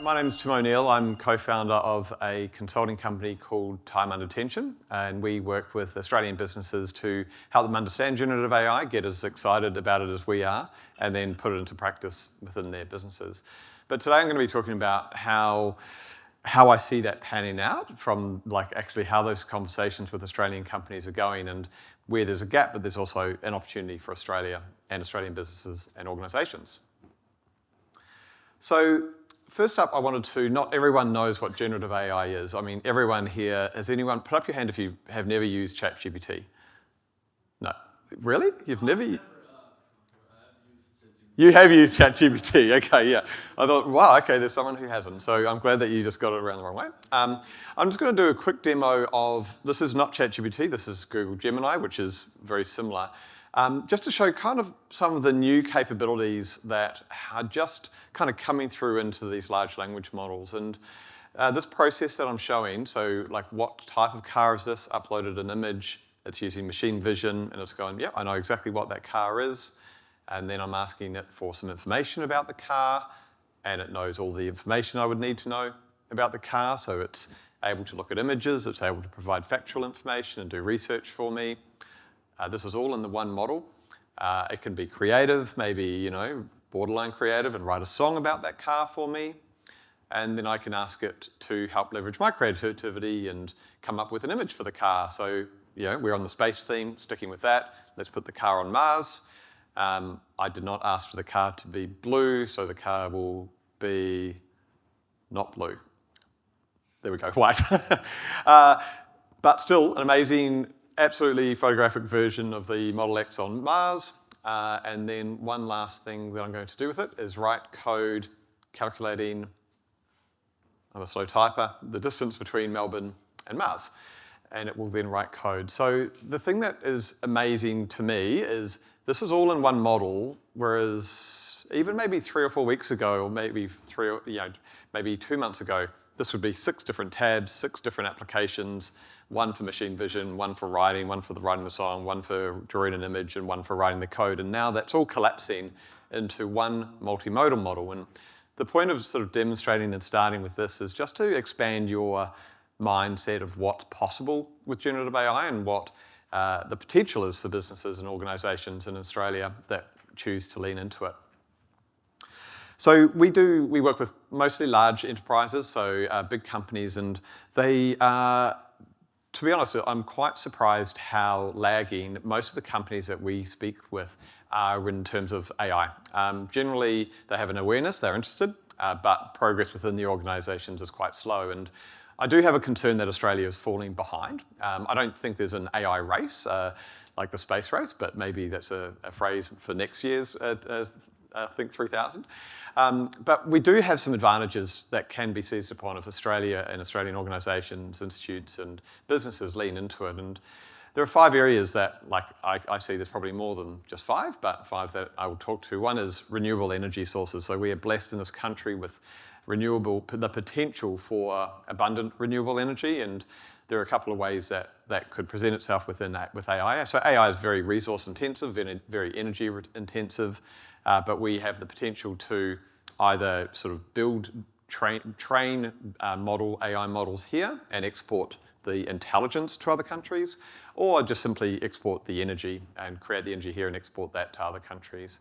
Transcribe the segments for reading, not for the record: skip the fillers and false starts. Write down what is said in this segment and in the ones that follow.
My name's Tim O'Neill. I'm co-founder of a consulting company called Time Under Tension, and we work with Australian businesses to help them understand generative AI, get as excited about it as we are, and then put it into practice within their businesses. But today I'm going to be talking about how I see that panning out from actually how those conversations with Australian companies are going and where there's a gap, but there's also an opportunity for Australia and Australian businesses and organisations. So first up, I wanted to, not everyone knows what generative AI is. I mean, everyone here, has anyone, put up your hand if you have never used ChatGPT. No. Really? You've never? You have used ChatGPT, okay, yeah. I thought, wow, okay, there's someone who hasn't. So I'm glad that you just got it around the wrong way. I'm just going to do a quick demo of, this is not ChatGPT, this is Google Gemini, which is very similar. Just to show kind of some of the new capabilities that are just kind of coming through into these large language models. And this process that I'm showing, so like what type of car is this? Uploaded an image, it's using machine vision, and it's going, yeah, I know exactly what that car is. And then I'm asking it for some information about the car, and it knows all the information I would need to know about the car. So it's able to look at images, it's able to provide factual information and do research for me. This is all in the one model. It can be creative, maybe, borderline creative, and write a song about that car for me. And then I can ask it to help leverage my creativity and come up with an image for the car. So, we're on the space theme, sticking with that. Let's put the car on Mars. I did not ask for the car to be blue, so the car will be not blue. There we go, white. But still, an amazing, absolutely photographic version of the Model X on Mars. And then one last thing that I'm going to do with it is write code calculating, I'm a slow typer, the distance between Melbourne and Mars. And it will then write code. So the thing that is amazing to me is this is all in one model, whereas even maybe 3 or 4 weeks ago, or maybe maybe 2 months ago, this would be 6 different tabs, 6 different applications, one for machine vision, one for writing, one for writing the song, one for drawing an image, and one for writing the code. And now that's all collapsing into one multimodal model. And the point of sort of demonstrating and starting with this is just to expand your mindset of what's possible with generative AI and what the potential is for businesses and organisations in Australia that choose to lean into it. So we work with mostly large enterprises, so big companies, and they are, to be honest, I'm quite surprised how lagging most of the companies that we speak with are in terms of AI. Generally, they have an awareness, they're interested, but progress within the organisations is quite slow. And I do have a concern that Australia is falling behind. I don't think there's an AI race, like the space race, but maybe that's a phrase for next year's, I think, 3000. But we do have some advantages that can be seized upon if Australia and Australian organisations, institutes, and businesses lean into it. And there are 5 areas that, I see there's probably more than just 5, but 5 that I will talk to. One is renewable energy sources. So we are blessed in this country with the potential for abundant renewable energy, and there are a couple of ways that could present itself within that with AI. So AI is very resource intensive, very energy intensive, but we have the potential to either sort of build, train model AI models here and export the intelligence to other countries, or just simply export the energy and create the energy here and export that to other countries.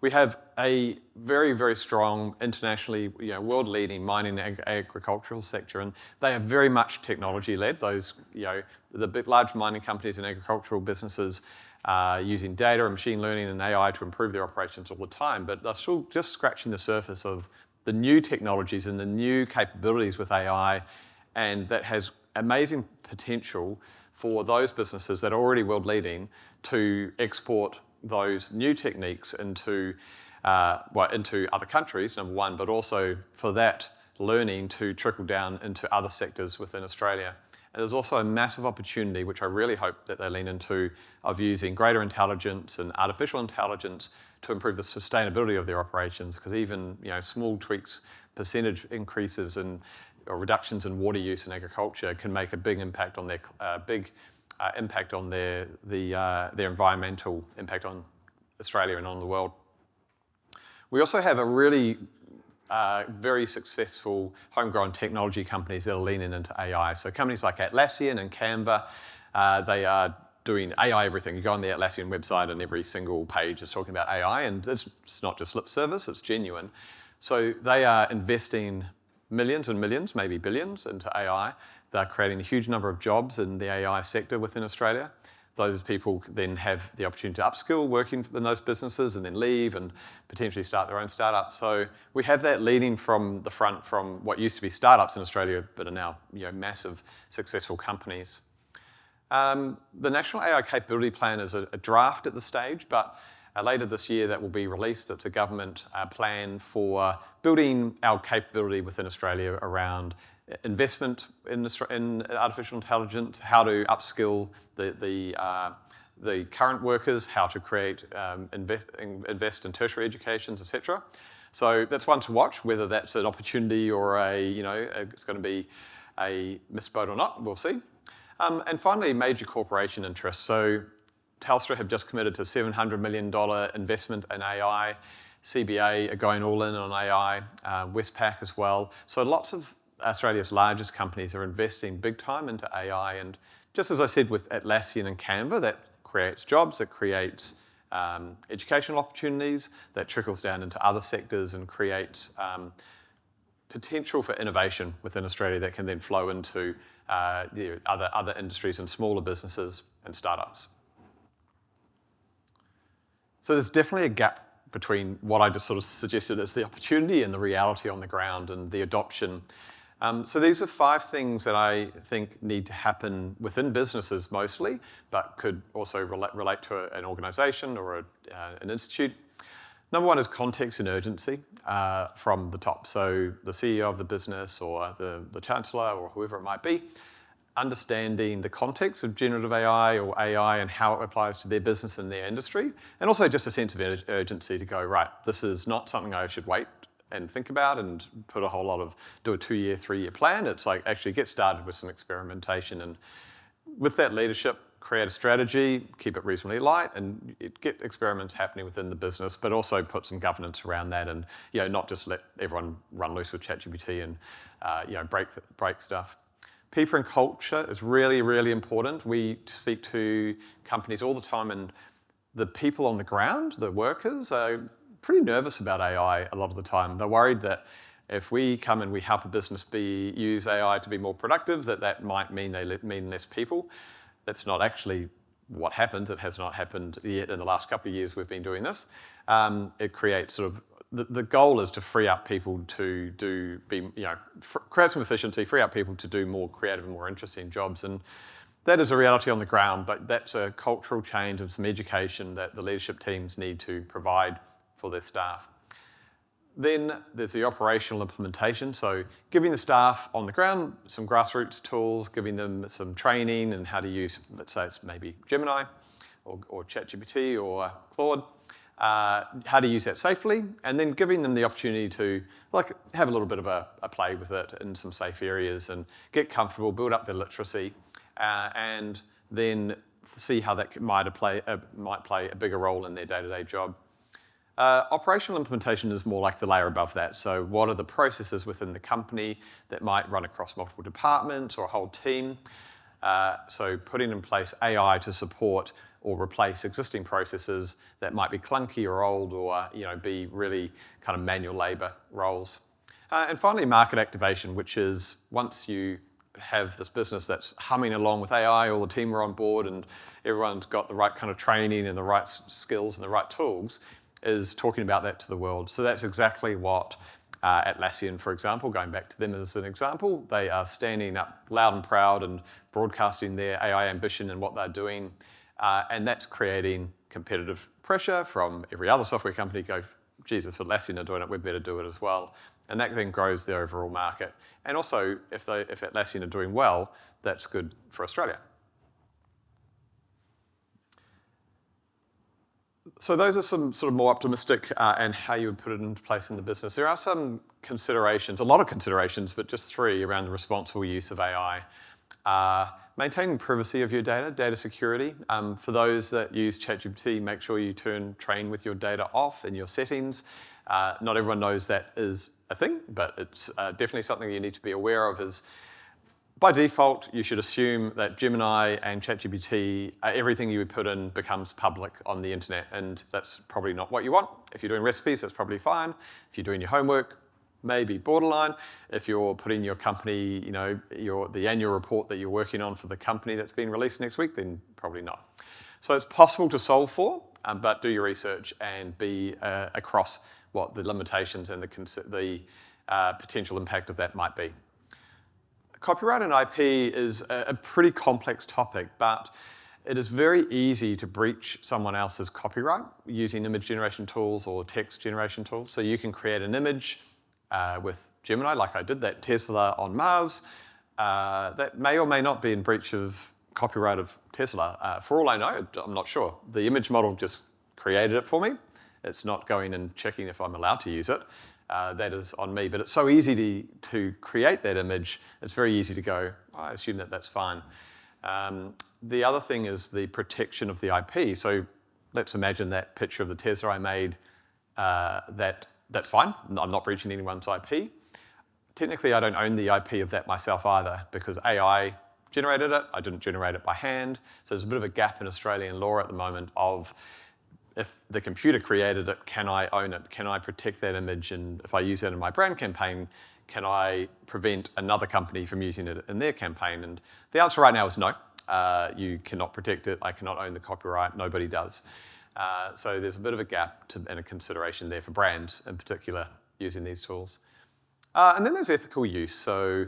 We have a very, very strong, internationally, world-leading mining and agricultural sector, and they are very much technology-led. Those, the big, large mining companies and agricultural businesses are using data and machine learning and AI to improve their operations all the time, but they're still just scratching the surface of the new technologies and the new capabilities with AI, and that has amazing potential for those businesses that are already world-leading to export those new techniques into other countries, number one, but also for that learning to trickle down into other sectors within Australia. And there's also a massive opportunity, which I really hope that they lean into, of using greater intelligence and artificial intelligence to improve the sustainability of their operations, because even small tweaks, percentage increases or reductions in water use in agriculture can make a big impact on their impact on their environmental impact on Australia and on the world. We also have a really very successful homegrown technology companies that are leaning into AI. So companies like Atlassian and Canva, they are doing AI everything. You go on the Atlassian website and every single page is talking about AI, and it's not just lip service, it's genuine. So they are investing millions and millions, maybe billions, into AI. They're creating a huge number of jobs in the AI sector within Australia. Those people then have the opportunity to upskill working in those businesses and then leave and potentially start their own startup. So we have that leading from the front from what used to be startups in Australia, but are now massive, successful companies. The National AI Capability Plan is a draft at this stage, but later this year that will be released. It's a government plan for building our capability within Australia around investment in artificial intelligence, how to upskill the current workers, how to create, invest in tertiary educations, etc. So that's one to watch, whether that's an opportunity or it's going to be a misboat or not, we'll see. And finally, major corporation interests. So Telstra have just committed to $700 million investment in AI. CBA are going all in on AI, Westpac as well. So lots of Australia's largest companies are investing big time into AI. And just as I said with Atlassian and Canva, that creates jobs, it creates educational opportunities, that trickles down into other sectors and creates potential for innovation within Australia that can then flow into other industries and smaller businesses and startups. So there's definitely a gap between what I just sort of suggested as the opportunity and the reality on the ground and the adoption. So these are 5 things that I think need to happen within businesses mostly, but could also relate to an organization or an institute. Number 1 is context and urgency from the top. So the CEO of the business or the chancellor or whoever it might be, understanding the context of generative AI or AI and how it applies to their business and their industry, and also just a sense of urgency to go, right, this is not something I should wait and think about and do a 2-year, 3-year plan. It's like actually get started with some experimentation, and with that leadership, create a strategy, keep it reasonably light, and get experiments happening within the business, but also put some governance around that, and not just let everyone run loose with ChatGPT and break stuff. People and culture is really, really important. We speak to companies all the time, and the people on the ground, the workers, are pretty nervous about AI a lot of the time. They're worried that if we come and we help a business use AI to be more productive, that might mean they mean less people. That's not actually what happens. It has not happened yet in the last couple of years we've been doing this. It creates sort of, the goal is to free up people to create some efficiency, free up people to do more creative and more interesting jobs. And that is a reality on the ground, but that's a cultural change and some education that the leadership teams need to provide for their staff. Then there's the operational implementation. So giving the staff on the ground some grassroots tools, giving them some training and how to use, let's say it's maybe Gemini or ChatGPT or Claude, how to use that safely, and then giving them the opportunity to have a little bit of a play with it in some safe areas and get comfortable, build up their literacy, and then see how that might play a bigger role in their day-to-day job. Operational implementation is more like the layer above that. So what are the processes within the company that might run across multiple departments or a whole team? So putting in place AI to support or replace existing processes that might be clunky or old or be really kind of manual labor roles. And finally, market activation, which is once you have this business that's humming along with AI, all the team are on board and everyone's got the right kind of training and the right skills and the right tools, is talking about that to the world. So that's exactly what Atlassian, for example, going back to them as an example, they are standing up loud and proud and broadcasting their AI ambition and what they're doing. And that's creating competitive pressure from every other software company. Go, Jesus, if Atlassian are doing it, we better do it as well. And that then grows the overall market. And also, if Atlassian are doing well, that's good for Australia. So those are some sort of more optimistic and how you would put it into place in the business. There are some considerations, a lot of considerations, but just 3 around the responsible use of AI. Maintaining privacy of your data, data security. For those that use ChatGPT, make sure you turn train with your data off in your settings. Not everyone knows that is a thing, but it's definitely something you need to be aware of. Is by default, you should assume that Gemini and ChatGPT, everything you would put in becomes public on the internet, and that's probably not what you want. If you're doing recipes, that's probably fine. If you're doing your homework, maybe borderline. If you're putting your company, the annual report that you're working on for the company that's being released next week, then probably not. So it's possible to solve for, but do your research and be across what the limitations and the potential impact of that might be. Copyright and IP is a pretty complex topic, but it is very easy to breach someone else's copyright using image generation tools or text generation tools. So you can create an image with Gemini, like I did, that Tesla on Mars. That may or may not be in breach of copyright of Tesla. For all I know, I'm not sure. The image model just created it for me. It's not going and checking if I'm allowed to use it. That is on me, but it's so easy to create that image, it's very easy to go, I assume that that's fine. The other thing is the protection of the IP. So let's imagine that picture of the Tesla I made, that's fine. I'm not breaching anyone's IP. Technically, I don't own the IP of that myself either, because AI generated it, I didn't generate it by hand. So there's a bit of a gap in Australian law at the moment of, if the computer created it, can I own it? Can I protect that image? And if I use that in my brand campaign, can I prevent another company from using it in their campaign? And the answer right now is no. You cannot protect it. I cannot own the copyright. Nobody does. So there's a bit of a gap and a consideration there for brands in particular using these tools. And then there's ethical use. So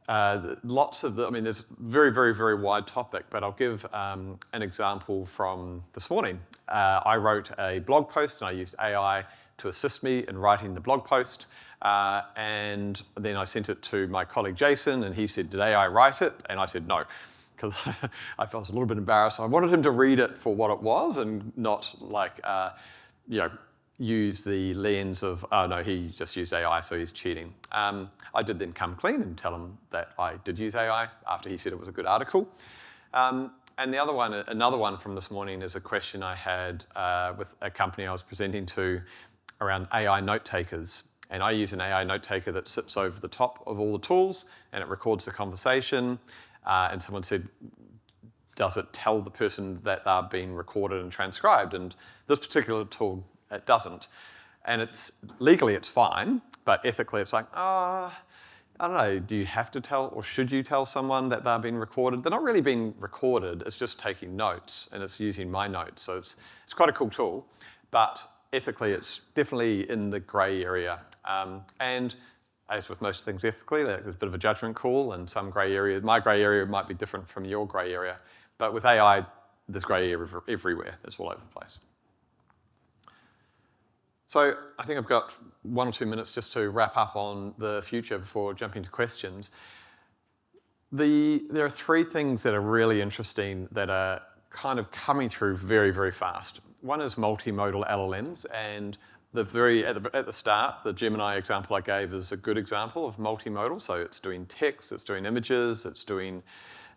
there's very, very, very wide topic, but I'll give an example from this morning. I wrote a blog post and I used AI to assist me in writing the blog post. And then I sent it to my colleague Jason and he said, did AI write it? And I said, no, because I felt a little bit embarrassed. I wanted him to read it for what it was and not like, use the lens of, oh no, he just used AI, so he's cheating. I did then come clean and tell him that I did use AI after he said it was a good article. And the other one, another one from this morning is a question I had with a company I was presenting to around AI note takers. And I use an AI note taker that sits over the top of all the tools and it records the conversation. And someone said, does it tell the person that they're being recorded and transcribed? And this particular tool, it doesn't. And it's legally it's fine, but ethically it's like, I don't know, do you have to tell or should you tell someone that they're being recorded? They're not really being recorded, it's just taking notes and it's using my notes. So it's quite a cool tool, but ethically it's definitely in the gray area. And as with most things ethically, there's a bit of a judgment call and some gray areas. My gray area might be different from your gray area, but with AI, there's gray area everywhere, it's all over the place. So I think I've got 1 or 2 minutes just to wrap up on the future before jumping to questions. There are 3 things that are really interesting that are kind of coming through very, very fast. One is multimodal LLMs, and at the start, the Gemini example I gave is a good example of multimodal. So it's doing text, it's doing images, it's doing,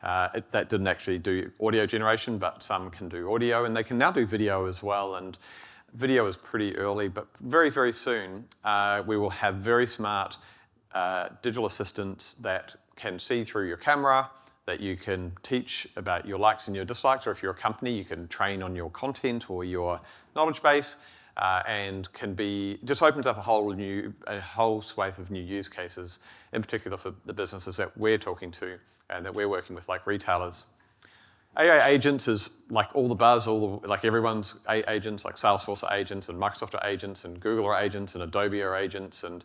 that didn't actually do audio generation, but some can do audio, and they can now do video as well. And video is pretty early, but very, very soon we will have very smart digital assistants that can see through your camera, that you can teach about your likes and your dislikes, or if you're a company, you can train on your content or your knowledge base, and just opens up a whole swathe of new use cases, in particular for the businesses that we're talking to and that we're working with, like retailers. AI agents is like all the buzz, like everyone's agents, like Salesforce are agents and Microsoft are agents and Google are agents and Adobe are agents. And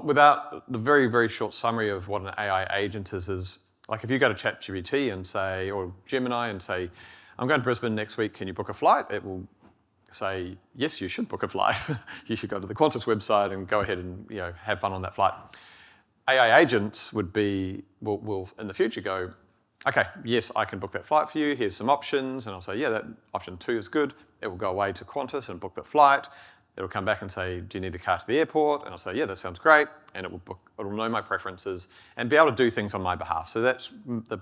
without the very, very short summary of what an AI agent is like if you go to ChatGPT and say, or Gemini and say, I'm going to Brisbane next week, can you book a flight? It will say, yes, you should book a flight. You should go to the Qantas website and go ahead and have fun on that flight. AI agents will in the future go, okay, yes, I can book that flight for you. Here's some options. And I'll say, yeah, that option 2 is good. It will go away to Qantas and book the flight. It'll come back and say, do you need a car to the airport? And I'll say, yeah, that sounds great. And it'll know my preferences and be able to do things on my behalf. So that's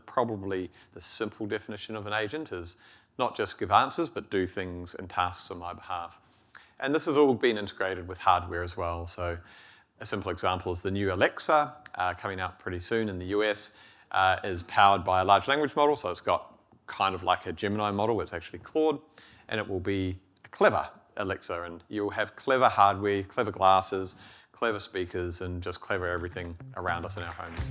probably the simple definition of an agent, is not just give answers, but do things and tasks on my behalf. And this has all been integrated with hardware as well. So a simple example is the new Alexa, coming out pretty soon in the US, is powered by a large language model. So it's got kind of like a Gemini model. It's actually Claude. And it will be a clever Alexa. And you'll have clever hardware, clever glasses, clever speakers, and just clever everything around us in our homes.